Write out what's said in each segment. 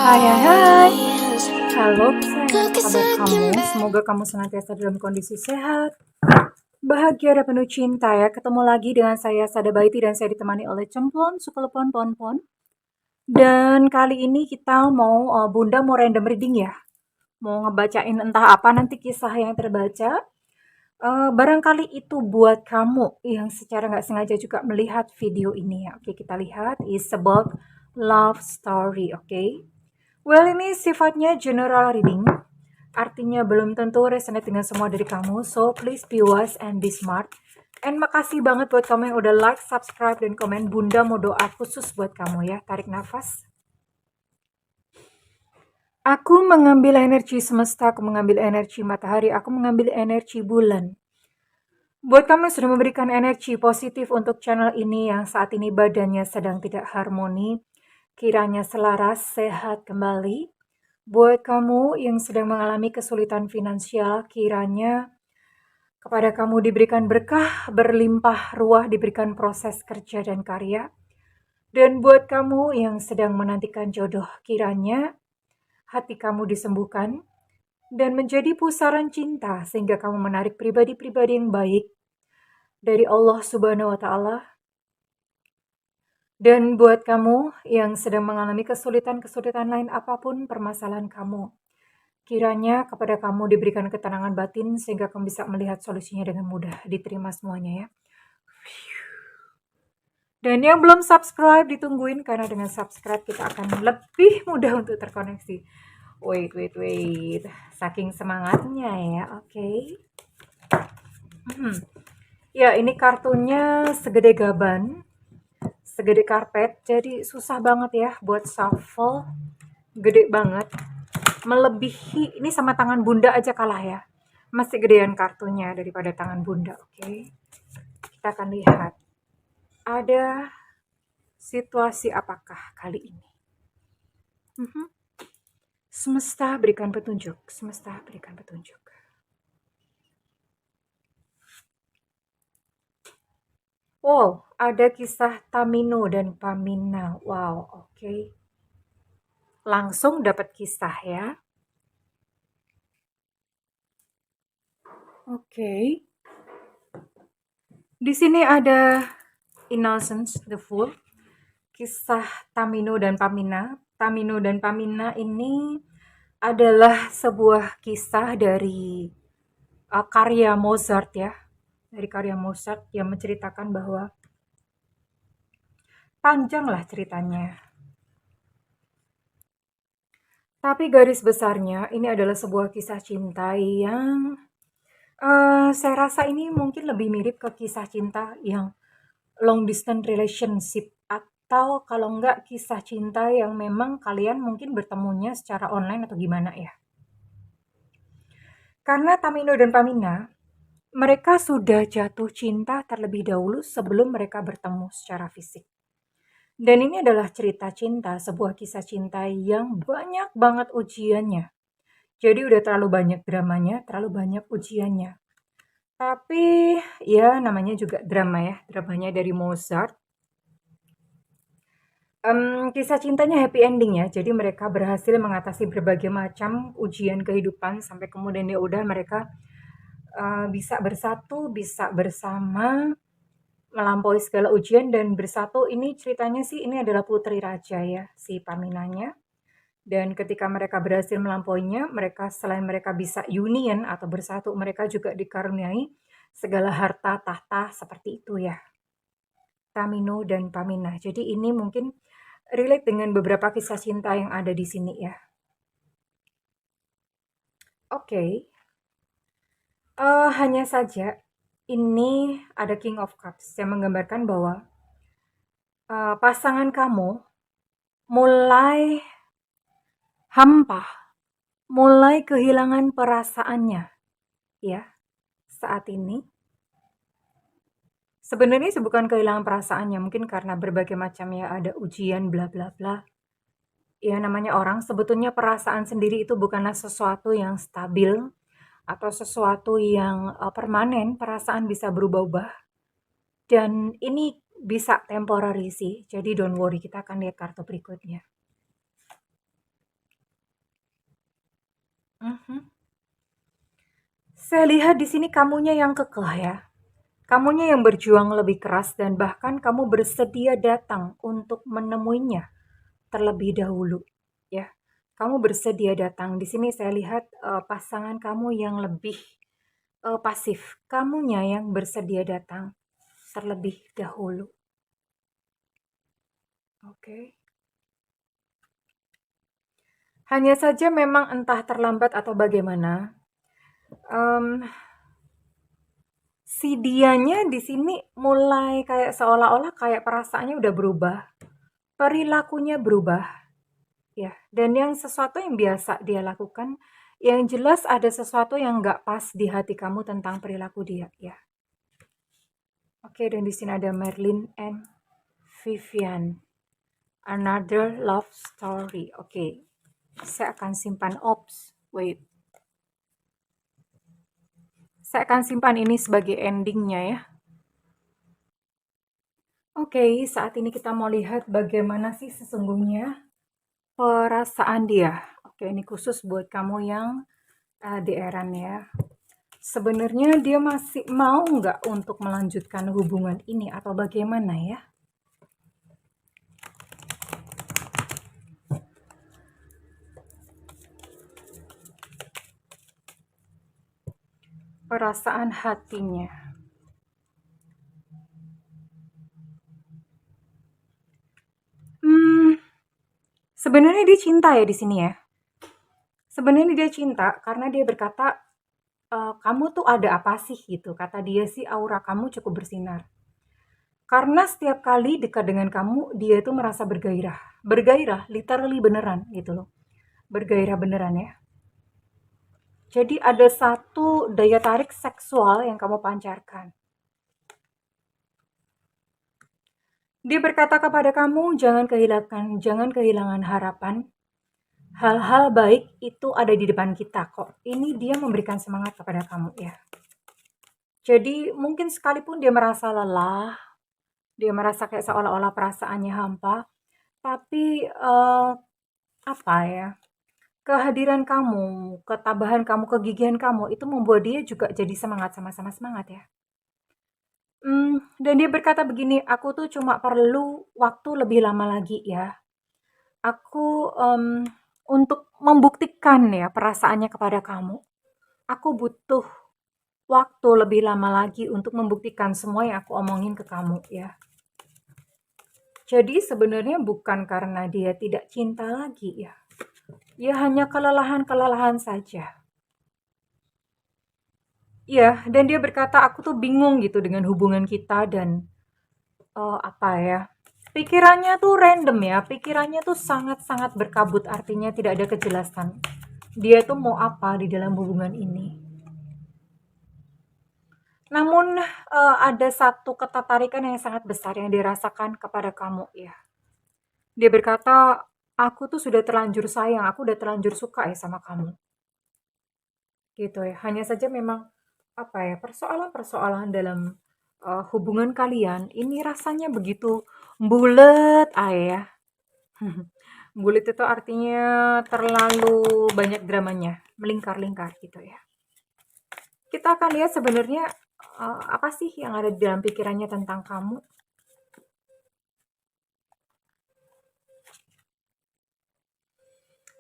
Hai hai hai, halo kesayangan, apa kabar kamu? Semoga kamu senantiasa dalam kondisi sehat, bahagia dan penuh cinta ya. Ketemu lagi dengan saya Sada Baiti dan saya ditemani oleh Cemplon, Sukelepon, Ponpon. Dan kali ini kita Bunda mau random reading ya. Mau ngebacain entah apa nanti kisah yang terbaca. Barangkali itu buat kamu yang secara nggak sengaja juga melihat video ini ya. Oke, kita lihat is about love story, oke? Well, ini sifatnya general reading, artinya belum tentu resonate dengan semua dari kamu, so please be wise and be smart. And makasih banget buat kamu yang udah like, subscribe, dan komen. Bunda mau doa khusus buat kamu ya. Tarik nafas. Aku mengambil energi semesta, aku mengambil energi matahari, aku mengambil energi bulan. Buat kamu yang sudah memberikan energi positif untuk channel ini yang saat ini badannya sedang tidak harmoni, kiranya selaras, sehat kembali. Buat kamu yang sedang mengalami kesulitan finansial, kiranya kepada kamu diberikan berkah, berlimpah ruah, diberikan proses kerja dan karya. Dan buat kamu yang sedang menantikan jodoh, kiranya hati kamu disembuhkan dan menjadi pusaran cinta sehingga kamu menarik pribadi-pribadi yang baik dari Allah Subhanahu wa Ta'ala. Dan buat kamu yang sedang mengalami kesulitan-kesulitan lain apapun permasalahan kamu, kiranya kepada kamu diberikan ketenangan batin sehingga kamu bisa melihat solusinya dengan mudah, diterima semuanya ya. Dan yang belum subscribe ditungguin karena dengan subscribe kita akan lebih mudah untuk terkoneksi. Wait. Saking semangatnya ya, oke. Ya, ini kartunya segede gaban, segede karpet, jadi susah banget ya buat shuffle. Gede banget. Melebihi, ini sama tangan bunda aja kalah ya. Masih gedean kartunya daripada tangan bunda, oke. Kita akan lihat. Ada situasi apakah kali ini? Semesta berikan petunjuk, semesta berikan petunjuk. Wow, ada kisah Tamino dan Pamina. Wow, oke. Langsung dapat kisah ya. Oke. Di sini ada Innocence the Fool. Kisah Tamino dan Pamina. Tamino dan Pamina ini adalah sebuah kisah dari karya Mozart ya. Dari karya Mozart yang menceritakan bahwa panjang lah ceritanya. Tapi garis besarnya ini adalah sebuah kisah cinta yang saya rasa ini mungkin lebih mirip ke kisah cinta yang long distance relationship atau kalau enggak kisah cinta yang memang kalian mungkin bertemunya secara online atau gimana ya. Karena Tamino dan Pamina, mereka sudah jatuh cinta terlebih dahulu sebelum mereka bertemu secara fisik. Dan ini adalah cerita cinta, sebuah kisah cinta yang banyak banget ujiannya. Jadi udah terlalu banyak dramanya, terlalu banyak ujiannya. Tapi ya namanya juga drama ya, dramanya dari Mozart. Kisah cintanya happy ending ya, jadi mereka berhasil mengatasi berbagai macam ujian kehidupan sampai kemudian ya udah mereka bisa bersatu, bisa bersama, melampaui segala ujian dan bersatu. Ini ceritanya sih ini adalah putri raja ya, si Paminanya. Dan ketika mereka berhasil melampauinya, mereka selain mereka bisa union atau bersatu, mereka juga dikaruniai segala harta tahta seperti itu ya. Tamino dan Pamina. Jadi ini mungkin relate dengan beberapa kisah cinta yang ada di sini ya. Oke. Hanya saja ini ada King of Cups yang menggambarkan bahwa pasangan kamu mulai hampa, mulai kehilangan perasaannya ya saat ini. Sebenarnya bukan kehilangan perasaannya, mungkin karena berbagai macam ya ada ujian bla bla bla. Ya namanya orang, sebetulnya perasaan sendiri itu bukanlah sesuatu yang stabil atau sesuatu yang permanen. Perasaan bisa berubah-ubah dan ini bisa temporary sih. Jadi don't worry, kita akan lihat kartu berikutnya. Mhm. Saya lihat di sini kamunya yang kekeh ya. Kamunya yang berjuang lebih keras dan bahkan kamu bersedia datang untuk menemuinya terlebih dahulu, ya. Kamu bersedia datang. Di sini saya lihat pasangan kamu yang lebih pasif. Kamunya yang bersedia datang terlebih dahulu. Oke. Hanya saja memang entah terlambat atau bagaimana, em, si dianya di sini mulai kayak seolah-olah kayak perasaannya udah berubah, perilakunya berubah, ya. Dan yang sesuatu yang biasa dia lakukan, yang jelas ada sesuatu yang nggak pas di hati kamu tentang perilaku dia, ya. Oke, dan di sini ada Merlin and Vivian, another love story. Oke, saya akan simpan. Ops, wait. Saya akan simpan ini sebagai endingnya ya. Oke, saat ini kita mau lihat bagaimana sih sesungguhnya perasaan dia. Oke, ini khusus buat kamu yang LDR-an ya. Sebenarnya dia masih mau nggak untuk melanjutkan hubungan ini atau bagaimana ya? Perasaan hatinya. Hmm, sebenarnya dia cinta ya di sini ya. Sebenarnya dia cinta karena dia berkata, kamu tuh ada apa sih gitu. Kata dia sih aura kamu cukup bersinar. Karena setiap kali dekat dengan kamu, dia itu merasa bergairah. Bergairah, literally beneran gitu loh. Bergairah beneran ya. Jadi ada satu daya tarik seksual yang kamu pancarkan. Dia berkata kepada kamu, jangan kehilangan harapan. Hal-hal baik itu ada di depan kita kok. Ini dia memberikan semangat kepada kamu ya. Jadi mungkin sekalipun dia merasa lelah, dia merasa kayak seolah-olah perasaannya hampa, tapi apa ya? Kehadiran kamu, ketabahan kamu, kegigihan kamu itu membuat dia juga jadi semangat, sama-sama semangat ya. Dan dia berkata begini, "Aku tuh cuma perlu waktu lebih lama lagi ya. Aku, untuk membuktikan ya perasaannya kepada kamu. Aku butuh waktu lebih lama lagi untuk membuktikan semua yang aku omongin ke kamu ya." Jadi sebenarnya bukan karena dia tidak cinta lagi ya. Ya hanya kelelahan-kelelahan saja. Iya, dan dia berkata, "Aku tuh bingung gitu dengan hubungan kita dan apa ya? Pikirannya tuh random ya. Pikirannya tuh sangat-sangat berkabut, artinya tidak ada kejelasan. Dia tuh mau apa di dalam hubungan ini?" Namun ada satu ketertarikan yang sangat besar yang dirasakan kepada kamu ya. Dia berkata, "Aku tuh sudah terlanjur sayang, aku udah terlanjur suka ya sama kamu." Gitu ya. Hanya saja memang apa ya, persoalan-persoalan dalam hubungan kalian ini rasanya begitu bulet ya. Bulet itu artinya terlalu banyak dramanya, melingkar-lingkar gitu ya. Kita akan lihat sebenarnya apa sih yang ada di dalam pikirannya tentang kamu.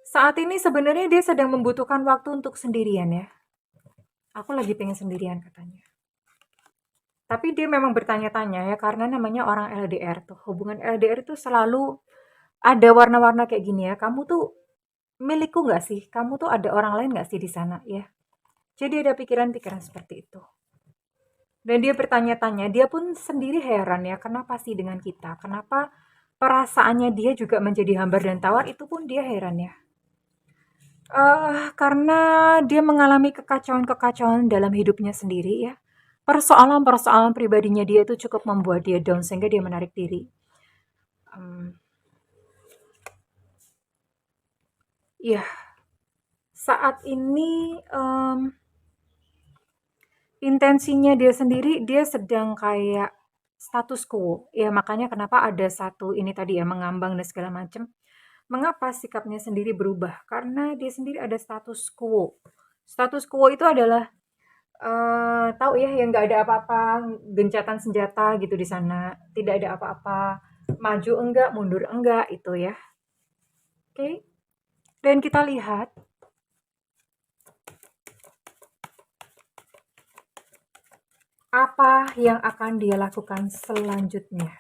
Saat ini sebenarnya dia sedang membutuhkan waktu untuk sendirian ya. Aku lagi pengen sendirian katanya. Tapi dia memang bertanya-tanya ya karena namanya orang LDR tuh. Hubungan LDR itu selalu ada warna-warna kayak gini ya. Kamu tuh milikku nggak sih? Kamu tuh ada orang lain nggak sih di sana ya? Jadi ada pikiran-pikiran seperti itu. Dan dia bertanya-tanya, dia pun sendiri heran ya, kenapa sih dengan kita? Kenapa perasaannya dia juga menjadi hambar dan tawar? Itu pun dia heran ya. Karena dia mengalami kekacauan-kekacauan dalam hidupnya sendiri ya. Persoalan-persoalan pribadinya dia itu cukup membuat dia down sehingga dia menarik diri. Mmm, iya, saat ini, intensinya dia sendiri, dia sedang kayak status quo. Ya makanya kenapa ada satu ini tadi ya, mengambang dan segala macam. Mengapa sikapnya sendiri berubah? Karena dia sendiri ada status quo. Status quo itu adalah tahu ya yang nggak ada apa-apa, gencatan senjata gitu di sana, tidak ada apa-apa, maju enggak, mundur enggak, itu ya. Oke, dan kita lihat apa yang akan dia lakukan selanjutnya.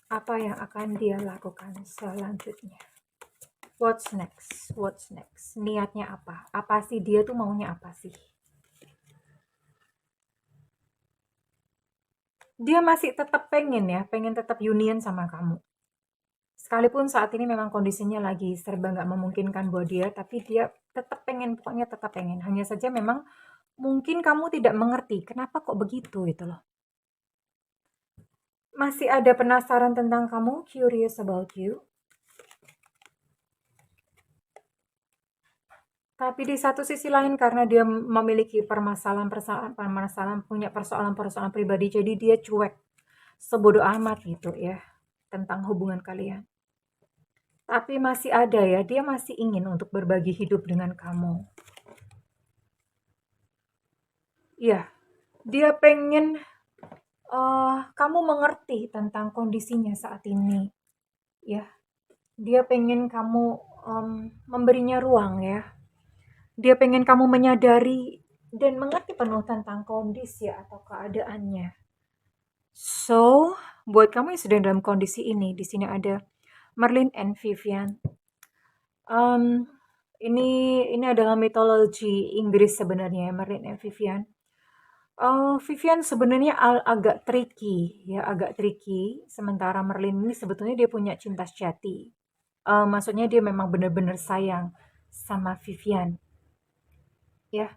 Apa yang akan dia lakukan selanjutnya. What's next? What's next? Niatnya apa? Apa sih dia tuh maunya apa sih? Dia masih tetap pengen ya, pengen tetap union sama kamu. Sekalipun saat ini memang kondisinya lagi serba nggak memungkinkan buat dia, tapi dia tetap pengen, pokoknya tetap pengen. Hanya saja memang mungkin kamu tidak mengerti kenapa kok begitu gitu loh. Masih ada penasaran tentang kamu, curious about you. Tapi di satu sisi lain karena dia memiliki permasalahan, punya persoalan-persoalan pribadi, jadi dia cuek, sebodoh amat gitu ya tentang hubungan kalian. Tapi masih ada ya, dia masih ingin untuk berbagi hidup dengan kamu. Iya, dia pengen kamu mengerti tentang kondisinya saat ini. Ya, dia pengen kamu memberinya ruang ya. Dia pengen kamu menyadari dan mengerti penuh tentang kondisi atau keadaannya. So, buat kamu yang sedang dalam kondisi ini, di sini ada Merlin and Vivian. Ini adalah mitologi Inggris sebenarnya, Merlin and Vivian. Vivian sebenarnya agak tricky ya, agak tricky. Sementara Merlin ini sebetulnya dia punya cinta sejati. Maksudnya dia memang benar-benar sayang sama Vivian, ya.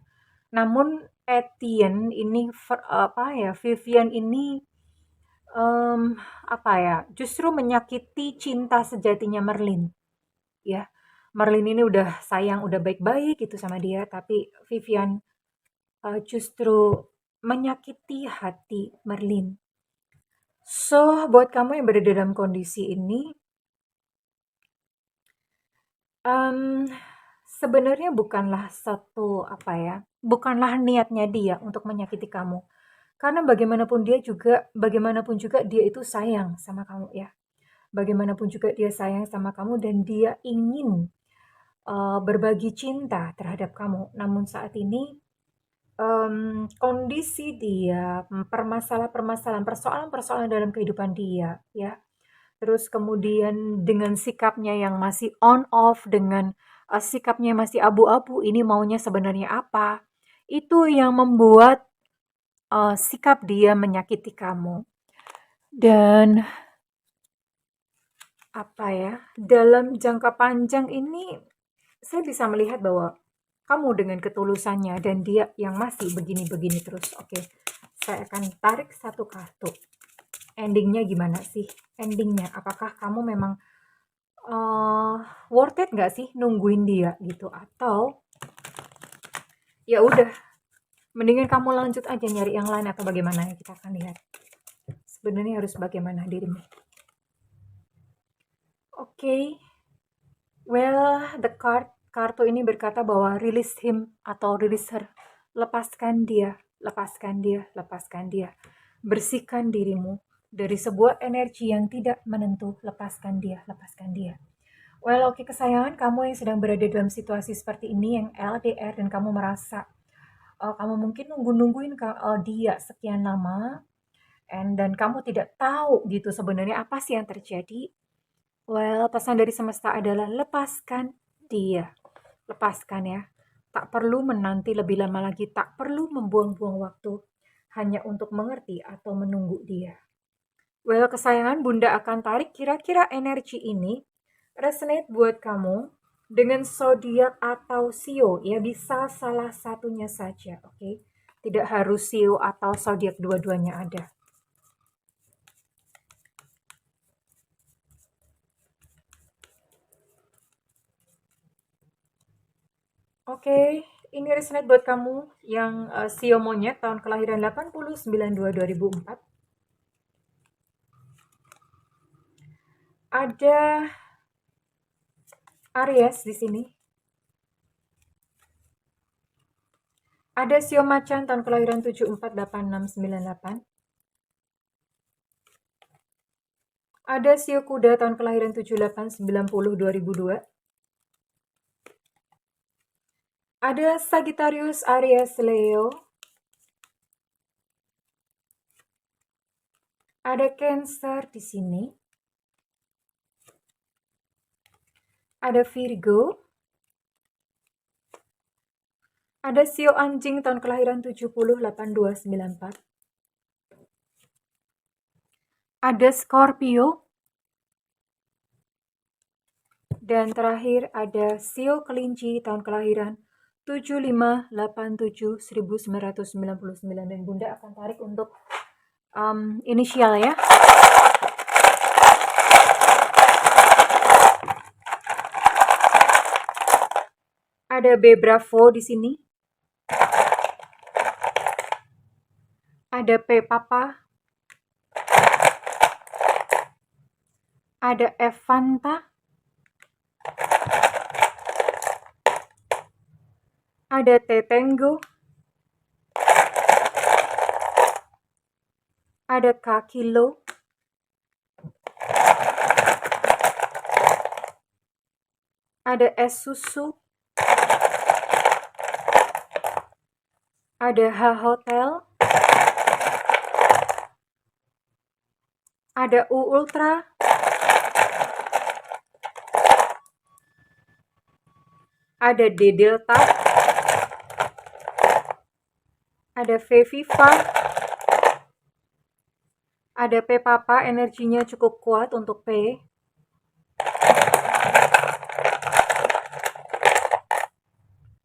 Namun Etienne ini Vivian ini apa ya? Justru menyakiti cinta sejatinya Merlin, ya. Merlin ini udah sayang, udah baik-baik gitu sama dia, tapi Vivian justru menyakiti hati Merlin. So, buat kamu yang berada dalam kondisi ini, sebenarnya bukanlah niatnya dia untuk menyakiti kamu. Karena bagaimanapun juga dia itu sayang sama kamu ya. Bagaimanapun juga dia sayang sama kamu dan dia ingin berbagi cinta terhadap kamu. Namun saat ini kondisi dia, permasalahan-permasalahan, persoalan-persoalan dalam kehidupan dia, ya. Terus kemudian dengan sikapnya yang masih on off, dengan sikapnya yang masih abu-abu, ini maunya sebenarnya apa? Itu yang membuat sikap dia menyakiti kamu. Dan apa ya? Dalam jangka panjang ini saya bisa melihat bahwa kamu dengan ketulusannya dan dia yang masih begini-begini terus. Oke, saya akan tarik satu kartu. Endingnya gimana sih? Endingnya, apakah kamu memang worth it nggak sih nungguin dia gitu? Atau ya udah, mendingan kamu lanjut aja nyari yang lain atau bagaimana ya, kita akan lihat. Sebenarnya harus bagaimana dirimu. Oke. Well, kartu ini berkata bahwa release him atau release her. Lepaskan dia, lepaskan dia, lepaskan dia. Bersihkan dirimu dari sebuah energi yang tidak menentu. Lepaskan dia, lepaskan dia. Well, oke kesayangan, kamu yang sedang berada dalam situasi seperti ini yang LDR dan kamu merasa kamu mungkin nungguin dia sekian lama dan kamu tidak tahu gitu sebenarnya apa sih yang terjadi. Well, pesan dari semesta adalah lepaskan dia. Lepaskan ya. Tak perlu menanti lebih lama lagi, tak perlu membuang-buang waktu hanya untuk mengerti atau menunggu dia. Well, kesayangan, Bunda akan tarik kira-kira energi ini resonate buat kamu dengan zodiak atau sio, ya bisa salah satunya saja, oke? Tidak harus sio atau zodiak, dua-duanya ada. Oke, ini resonate buat kamu yang sio monyet tahun kelahiran 89/2/2004. Ada Aries di sini. Ada Sio Macan tahun kelahiran 748698. Ada Sio Kuda tahun kelahiran 7890 2002. Ada Sagittarius, Aries, Leo. Ada Cancer di sini. Ada Virgo. Ada Sio Anjing tahun kelahiran 708294. Ada Scorpio. Dan terakhir ada Sio Kelinci tahun kelahiran 7587 1999. Dan Bunda akan tarik untuk inisial ya. Ada B Bravo di sini. Ada P Papa. Ada F Fanta. Ada T Tango. Ada K Kilo. Ada S Susu. Ada H Hotel. Ada U Ultra. Ada D Delta. Ada V Viva. Ada P Papa, energinya cukup kuat untuk P.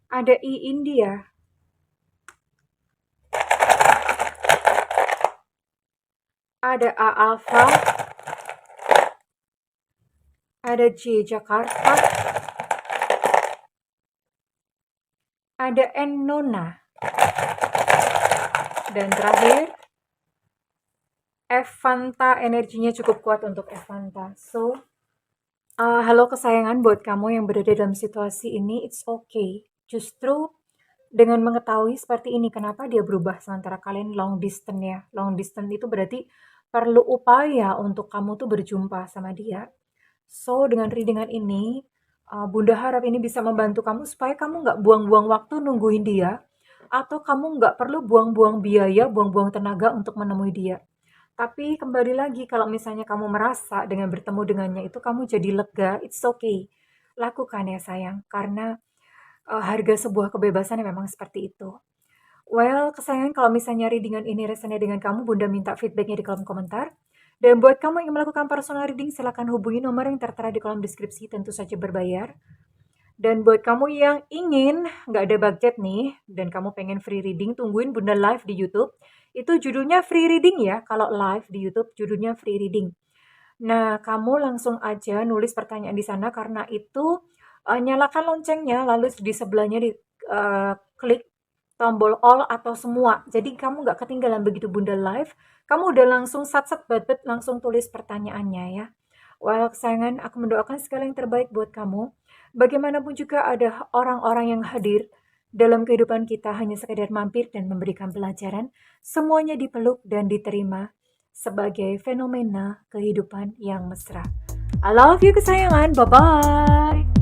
Ada I India. Ada A Alpha. Ada J Jakarta. Ada N Nona. Dan terakhir F Fanta, energinya cukup kuat untuk F Fanta. So, halo kesayangan buat kamu yang berada dalam situasi ini, it's okay. Justru dengan mengetahui seperti ini, kenapa dia berubah sementara kalian long distance ya. Long distance itu berarti perlu upaya untuk kamu tuh berjumpa sama dia. So, dengan readingan ini, Bunda harap ini bisa membantu kamu supaya kamu nggak buang-buang waktu nungguin dia, atau kamu nggak perlu buang-buang biaya, buang-buang tenaga untuk menemui dia. Tapi kembali lagi, kalau misalnya kamu merasa dengan bertemu dengannya itu kamu jadi lega, it's okay. Lakukan ya sayang, karena harga sebuah kebebasan yang memang seperti itu. Well, kesayangan, kalau misalnya readingan ini resonate dengan kamu, Bunda minta feedbacknya di kolom komentar. Dan buat kamu yang melakukan personal reading, silakan hubungi nomor yang tertera di kolom deskripsi, tentu saja berbayar. Dan buat kamu yang ingin, nggak ada budget nih, dan kamu pengen free reading, tungguin Bunda live di YouTube. Itu judulnya free reading ya, kalau live di YouTube judulnya free reading. Nah, kamu langsung aja nulis pertanyaan di sana, karena itu nyalakan loncengnya, lalu di sebelahnya klik tombol all atau semua. Jadi kamu nggak ketinggalan begitu Bunda live, kamu udah langsung sat-sat bet langsung tulis pertanyaannya ya. Well, kesayangan, aku mendoakan segala yang terbaik buat kamu. Bagaimanapun juga ada orang-orang yang hadir dalam kehidupan kita hanya sekedar mampir dan memberikan pelajaran, semuanya dipeluk dan diterima sebagai fenomena kehidupan yang mesra. I love you kesayangan, bye-bye!